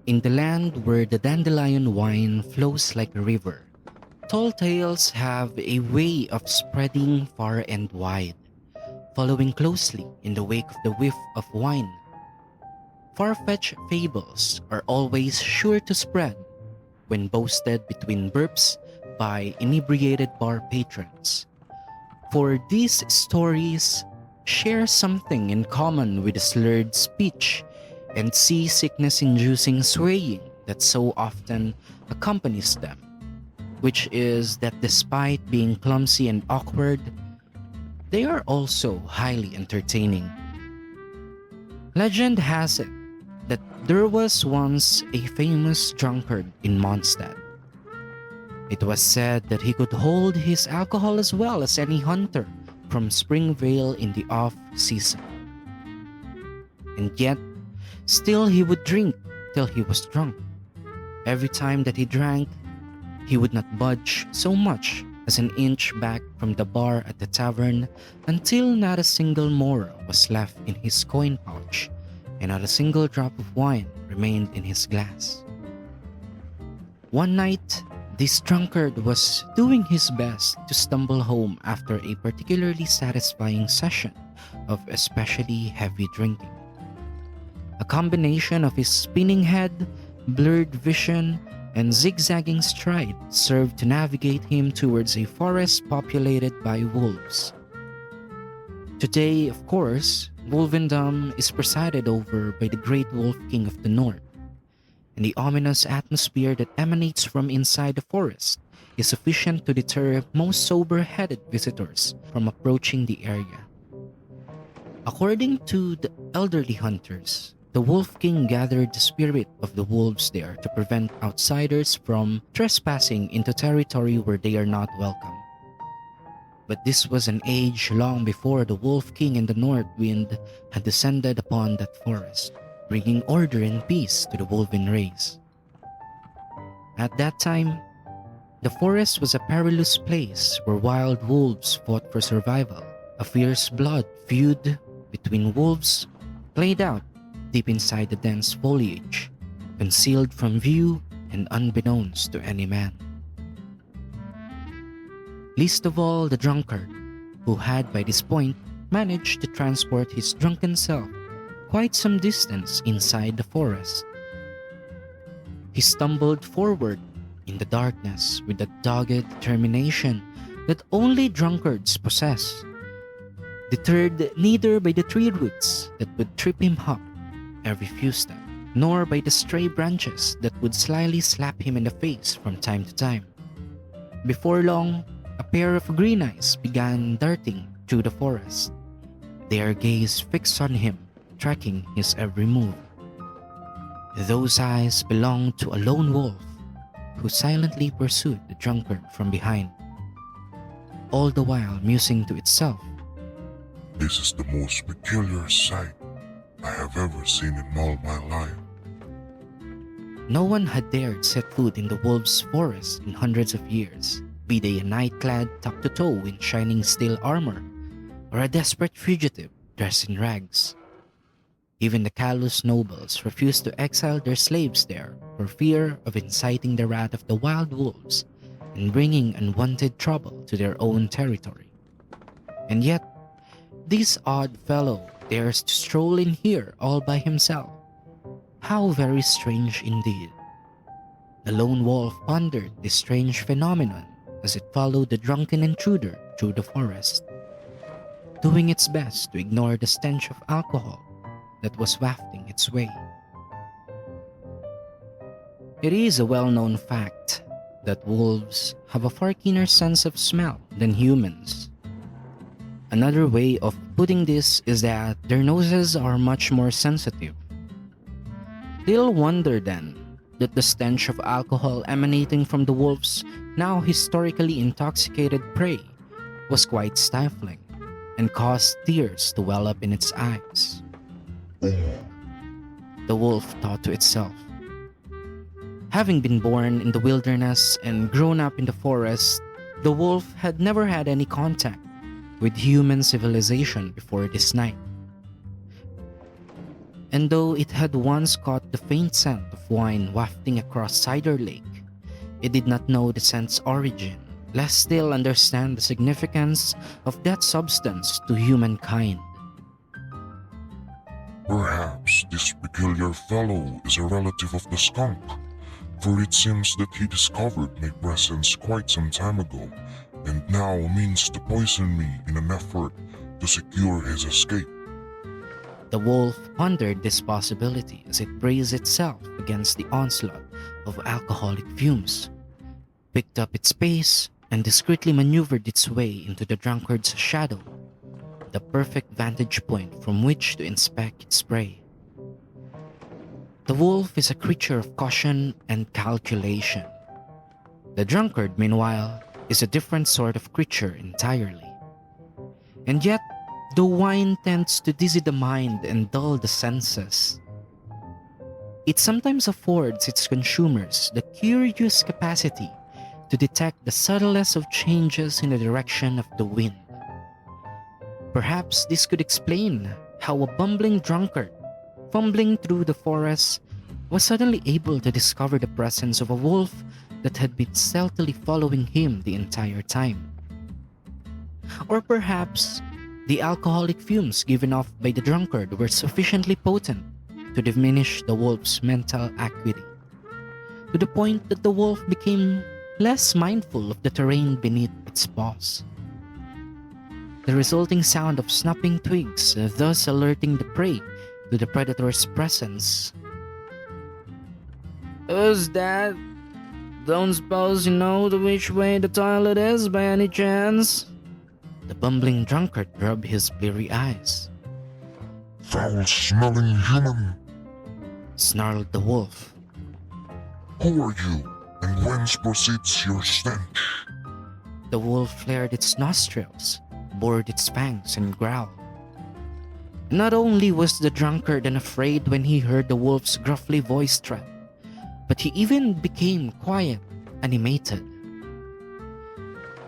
In the land where the dandelion wine flows like a river, tall tales have a way of spreading far and wide, following closely in the wake of the whiff of wine. Far-fetched fables are always sure to spread when boasted between burps by inebriated bar patrons. For these stories share something in common with the slurred speech and seasickness-inducing swaying that so often accompanies them, which is that despite being clumsy and awkward, they are also highly entertaining. Legend has it that there was once a famous drunkard in Mondstadt. It was said that he could hold his alcohol as well as any hunter from Springvale in the off-season. And yet, still he would drink till he was drunk. Every time that he drank, he would not budge so much as an inch back from the bar at the tavern until not a single more was left in his coin pouch and not a single drop of wine remained in his glass. One night, this drunkard was doing his best to stumble home after a particularly satisfying session of especially heavy drinking. A combination of his spinning head, blurred vision, and zigzagging stride served to navigate him towards a forest populated by wolves. Today, of course, Wolvendom is presided over by the Great Wolf King of the North, and the ominous atmosphere that emanates from inside the forest is sufficient to deter most sober-headed visitors from approaching the area. According to the elderly hunters, the Wolf King gathered the spirit of the wolves there to prevent outsiders from trespassing into territory where they are not welcome. But this was an age long before the Wolf King and the North Wind had descended upon that forest, bringing order and peace to the wolven race. At that time, the forest was a perilous place where wild wolves fought for survival. A fierce blood feud between wolves played out deep inside the dense foliage, concealed from view and unbeknownst to any man. Least of all the drunkard, who had by this point managed to transport his drunken self quite some distance inside the forest. He stumbled forward in the darkness with a dogged determination that only drunkards possess, deterred neither by the tree roots that would trip him up every few steps, nor by the stray branches that would slyly slap him in the face from time to time. Before long, a pair of green eyes began darting through the forest, their gaze fixed on him, tracking his every move. Those eyes belonged to a lone wolf who silently pursued the drunkard from behind, all the while musing to itself, "This is the most peculiar sight I have ever seen in all my life." No one had dared set foot in the wolves' forest in hundreds of years, be they a knight clad top to toe in shining steel armor, or a desperate fugitive dressed in rags. Even the callous nobles refused to exile their slaves there for fear of inciting the wrath of the wild wolves and bringing unwanted trouble to their own territory. And yet, this odd fellow dares to stroll in here all by himself. How very strange indeed. The lone wolf pondered this strange phenomenon as it followed the drunken intruder through the forest, doing its best to ignore the stench of alcohol that was wafting its way. It is a well-known fact that wolves have a far keener sense of smell than humans. Another way of putting this is that their noses are much more sensitive. Little wonder then that the stench of alcohol emanating from the wolf's now historically intoxicated prey was quite stifling and caused tears to well up in its eyes. The wolf thought to itself. Having been born in the wilderness and grown up in the forest, the wolf had never had any contact with human civilization before this night. And though it had once caught the faint scent of wine wafting across Cider Lake, it did not know the scent's origin, lest still understand the significance of that substance to humankind. Perhaps this peculiar fellow is a relative of the skunk, for it seems that he discovered my presence quite some time ago, and now means to poison me in an effort to secure his escape. The wolf pondered this possibility as it braced itself against the onslaught of alcoholic fumes, picked up its pace, and discreetly maneuvered its way into the drunkard's shadow, the perfect vantage point from which to inspect its prey. The wolf is a creature of caution and calculation. The drunkard, meanwhile, is a different sort of creature entirely. And yet, though wine tends to dizzy the mind and dull the senses, it sometimes affords its consumers the curious capacity to detect the subtlest of changes in the direction of the wind. Perhaps this could explain how a bumbling drunkard, fumbling through the forest, was suddenly able to discover the presence of a wolf that had been stealthily following him the entire time. Or perhaps the alcoholic fumes given off by the drunkard were sufficiently potent to diminish the wolf's mental acuity, to the point that the wolf became less mindful of the terrain beneath its paws. The resulting sound of snapping twigs, thus alerting the prey to the predator's presence. "Who's that? Don't suppose you know which way the toilet is by any chance?" The bumbling drunkard rubbed his bleary eyes. "Foul-smelling human! Snarled the wolf. Who are you, and whence proceeds your stench?" The wolf flared its nostrils, bored its fangs, and growled. Not only was the drunkard unafraid when he heard the wolf's gruffly voiced threat, but he even became quiet, animated.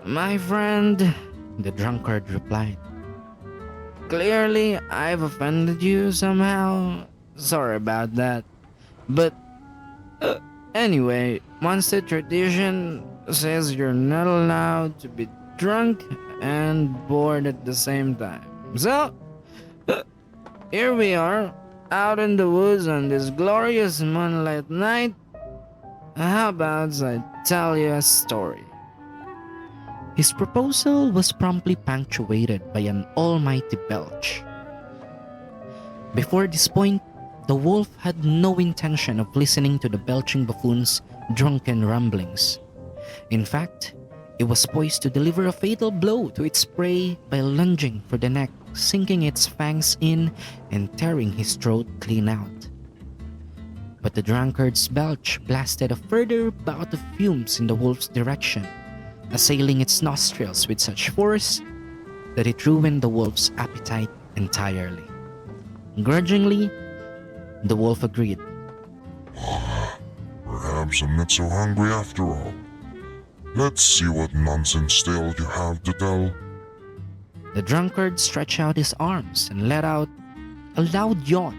"My friend," the drunkard replied, "clearly I've offended you somehow. Sorry about that. But anyway, Mondstadt tradition says you're not allowed to be drunk and bored at the same time. So, here we are, out in the woods on this glorious moonlight night. How about I tell you a story?" His proposal was promptly punctuated by an almighty belch. Before this point, the wolf had no intention of listening to the belching buffoon's drunken ramblings. In fact, it was poised to deliver a fatal blow to its prey by lunging for the neck, sinking its fangs in and tearing his throat clean out. But the drunkard's belch blasted a further bout of fumes in the wolf's direction, assailing its nostrils with such force that it ruined the wolf's appetite entirely. Grudgingly, the wolf agreed. "Perhaps I'm not so hungry after all. Let's see what nonsense tale you have to tell." The drunkard stretched out his arms and let out a loud yawn,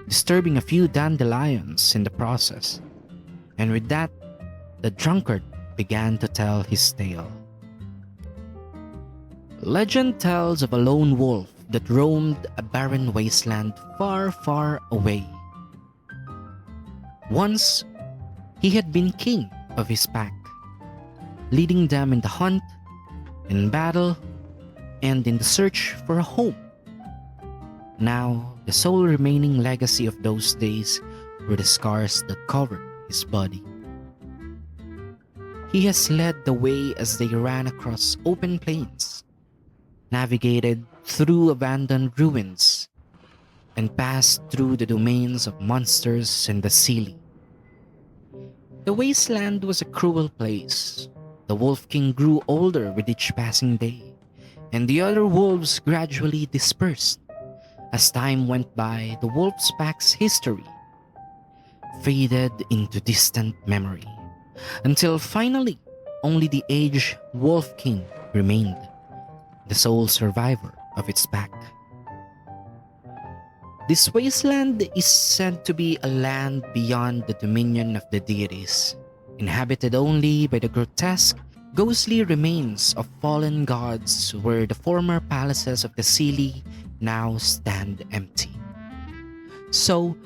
disturbing a few dandelions in the process. And with that, the drunkard began to tell his tale. Legend tells of a lone wolf that roamed a barren wasteland far, far away. Once, he had been king of his pack, leading them in the hunt, in battle, and in the search for a home. Now, the sole remaining legacy of those days were the scars that covered his body. He has led the way as they ran across open plains, navigated through abandoned ruins, and passed through the domains of monsters and the Seelie. The wasteland was a cruel place. The Wolf King grew older with each passing day, and the other wolves gradually dispersed. As time went by, the wolf's pack's history faded into distant memory, until finally, only the aged Wolf King remained, the sole survivor of its pack. This wasteland is said to be a land beyond the dominion of the deities, inhabited only by the grotesque, ghostly remains of fallen gods where the former palaces of the Seelie now stand empty. So,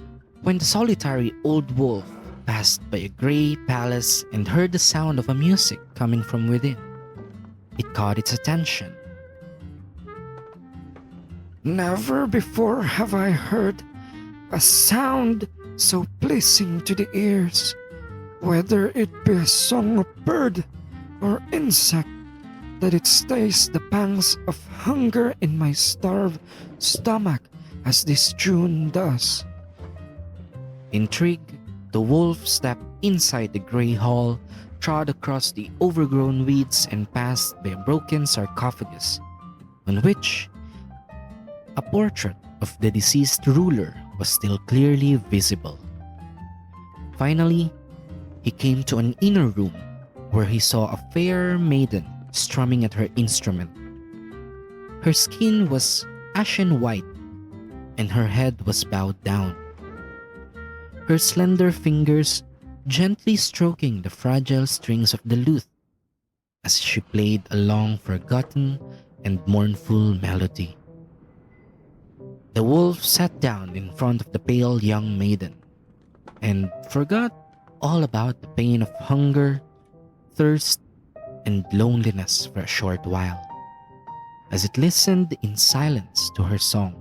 when the solitary old wolf passed by a grey palace and heard the sound of a music coming from within, it caught its attention. Never before have I heard a sound so pleasing to the ears, whether it be a song of bird or insect, that it stays the pangs of hunger in my starved stomach as this tune does. Intrigued, the wolf stepped inside the grey hall, trod across the overgrown weeds, and passed by a broken sarcophagus, on which a portrait of the deceased ruler was still clearly visible. Finally, he came to an inner room where he saw a fair maiden strumming at her instrument. Her skin was ashen white, and her head was bowed down, her slender fingers gently stroking the fragile strings of the lute as she played a long forgotten and mournful melody. The wolf sat down in front of the pale young maiden and forgot all about the pain of hunger, thirst, and loneliness for a short while, as it listened in silence to her song.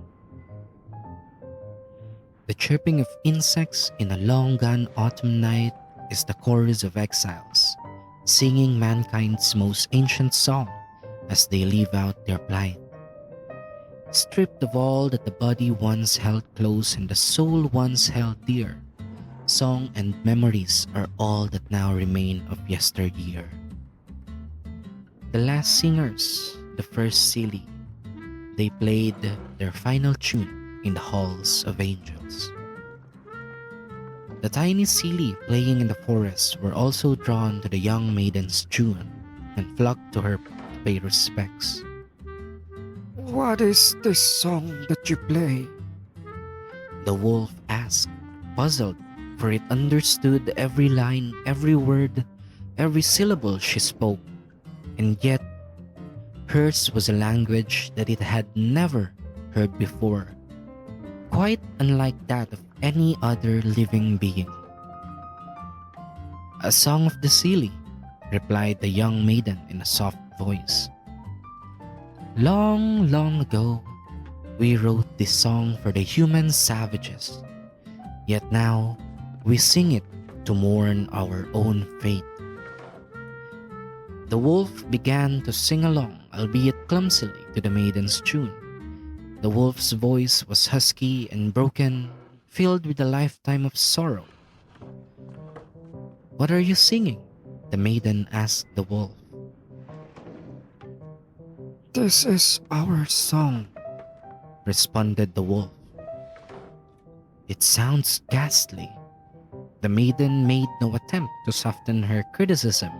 The chirping of insects in a long-gone autumn night is the chorus of exiles, singing mankind's most ancient song as they live out their plight. Stripped of all that the body once held close and the soul once held dear, song and memories are all that now remain of yesteryear. The last singers, the first Seelie, they played their final tune in the halls of angels. The tiny Seelie playing in the forest were also drawn to the young maiden's tune and flocked to her to pay respects. What is this song that you play? The wolf asked, puzzled, for it understood every line, every word, every syllable she spoke, and yet hers was a language that it had never heard before, quite unlike that of any other living being. "A song of the Seelie," replied the young maiden in a soft voice. "Long, long ago, we wrote this song for the human savages, yet now we sing it to mourn our own fate." The wolf began to sing along, albeit clumsily, to the maiden's tune. The wolf's voice was husky and broken, filled with a lifetime of sorrow. "What are you singing?" the maiden asked the wolf. This is our song, responded the wolf. "It sounds ghastly." The maiden made no attempt to soften her criticism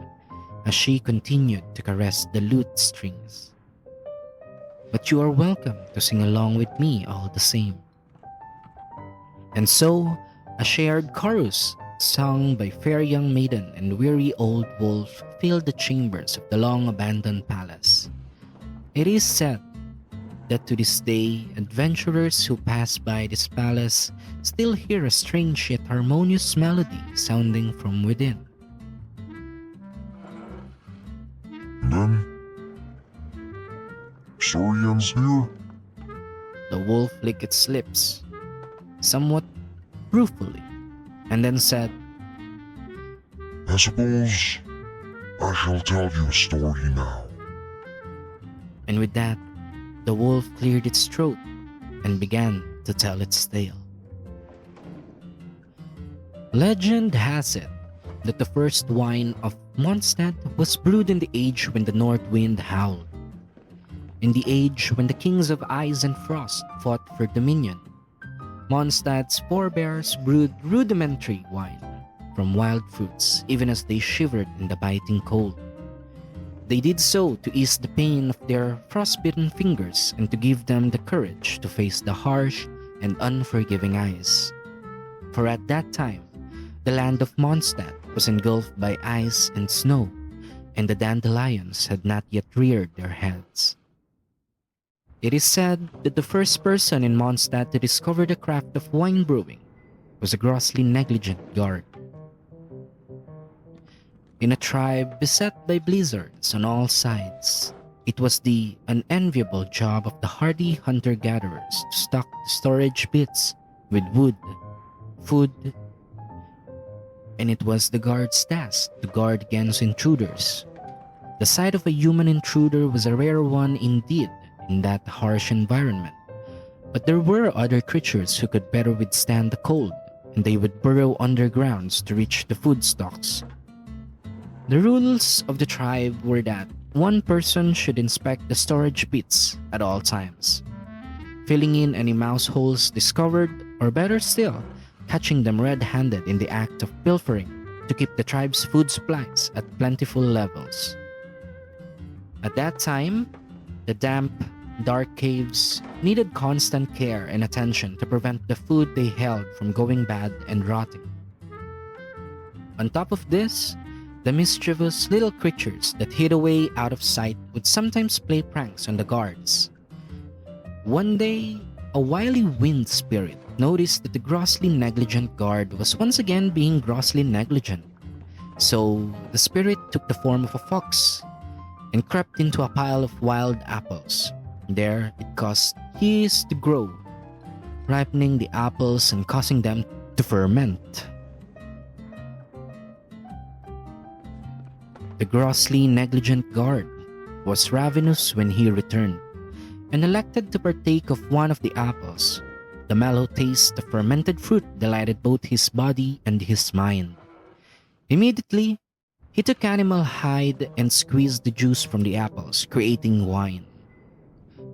as she continued to caress the lute strings. "But you are welcome to sing along with me all the same." And so, a shared chorus, sung by fair young maiden and weary old wolf, filled the chambers of the long-abandoned palace. It is said that to this day, adventurers who pass by this palace still hear a strange yet harmonious melody sounding from within. And then, story ends here? The wolf licked its lips, somewhat ruefully, and then said, I suppose I shall tell you a story now. and with that, the wolf cleared its throat and began to tell its tale. Legend has it that the first wine of Mondstadt was brewed in the age when the north wind howled, in the age when the kings of ice and frost fought for dominion. Mondstadt's forebears brewed rudimentary wine from wild fruits even as they shivered in the biting cold. They did so to ease the pain of their frostbitten fingers and to give them the courage to face the harsh, and unforgiving eyes. For at that time, the land of Mondstadt was engulfed by ice and snow, and the dandelions had not yet reared their heads. It is said that the first person in Mondstadt to discover the craft of wine brewing was a grossly negligent guard. In a tribe beset by blizzards on all sides, it was the unenviable job of the hardy hunter-gatherers to stock the storage pits with wood, food, and it was the guard's task to guard against intruders. The sight of a human intruder was a rare one indeed in that harsh environment, but there were other creatures who could better withstand the cold, and they would burrow undergrounds to reach the food stocks. The rules of the tribe were that one person should inspect the storage pits at all times, filling in any mouse holes discovered, or better still, catching them red-handed in the act of pilfering to keep the tribe's food supplies at plentiful levels. At that time, the damp, dark caves needed constant care and attention to prevent the food they held from going bad and rotting. On top of this, the mischievous little creatures that hid away out of sight would sometimes play pranks on the guards. One day, a wily wind spirit noticed that the grossly negligent guard was once again being grossly negligent. So the spirit took the form of a fox and crept into a pile of wild apples. There, it caused yeast to grow, ripening the apples and causing them to ferment. The grossly negligent guard was ravenous when he returned, and elected to partake of one of the apples. The mellow taste of fermented fruit delighted both his body and his mind. Immediately, he took animal hide and squeezed the juice from the apples, creating wine.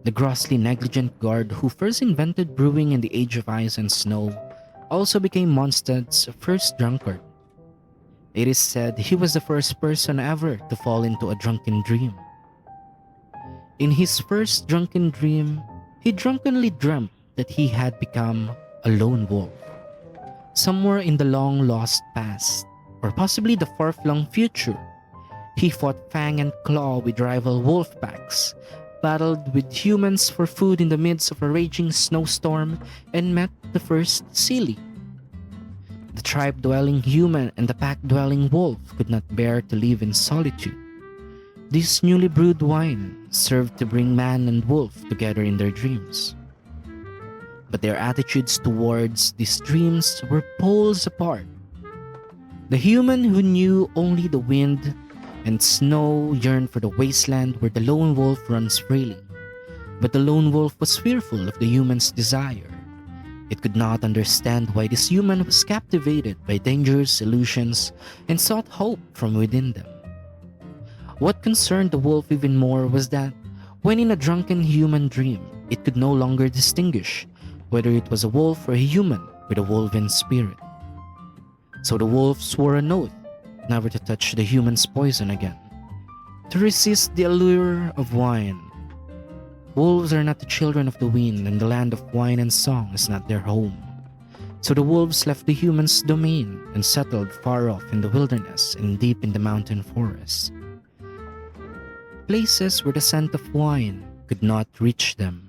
The grossly negligent guard who first invented brewing in the age of ice and snow also became Mondstadt's first drunkard. It is said he was the first person ever to fall into a drunken dream. In his first drunken dream, he drunkenly dreamt that he had become a lone wolf. Somewhere in the long-lost past, or possibly the far-flung future, he fought fang and claw with rival wolf packs, battled with humans for food in the midst of a raging snowstorm, and met the first Silly. The tribe-dwelling human and the pack-dwelling wolf could not bear to live in solitude. This newly brewed wine served to bring man and wolf together in their dreams. But their attitudes towards these dreams were poles apart. The human who knew only the wind and snow yearned for the wasteland where the lone wolf runs freely. But the lone wolf was fearful of the human's desire. It could not understand why this human was captivated by dangerous illusions and sought hope from within them. What concerned the wolf even more was that, when in a drunken human dream, it could no longer distinguish whether it was a wolf or a human with a wolven spirit. So the wolf swore an oath never to touch the human's poison again, to resist the allure of wine. Wolves are not the children of the wind, and the land of wine and song is not their home. So the wolves left the human's domain and settled far off in the wilderness and deep in the mountain forests, places where the scent of wine could not reach them.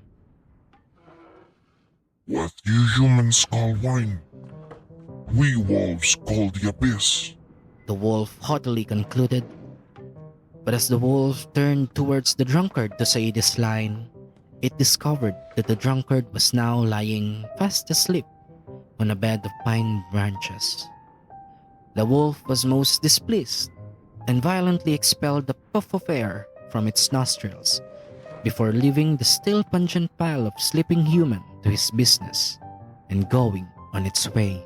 What you humans call wine, we wolves call the abyss. The wolf haughtily concluded. But as the wolf turned towards the drunkard to say this line, it discovered that the drunkard was now lying fast asleep on a bed of pine branches. The wolf was most displeased and violently expelled the puff of air from its nostrils before leaving the still pungent pile of sleeping human to his business and going on its way.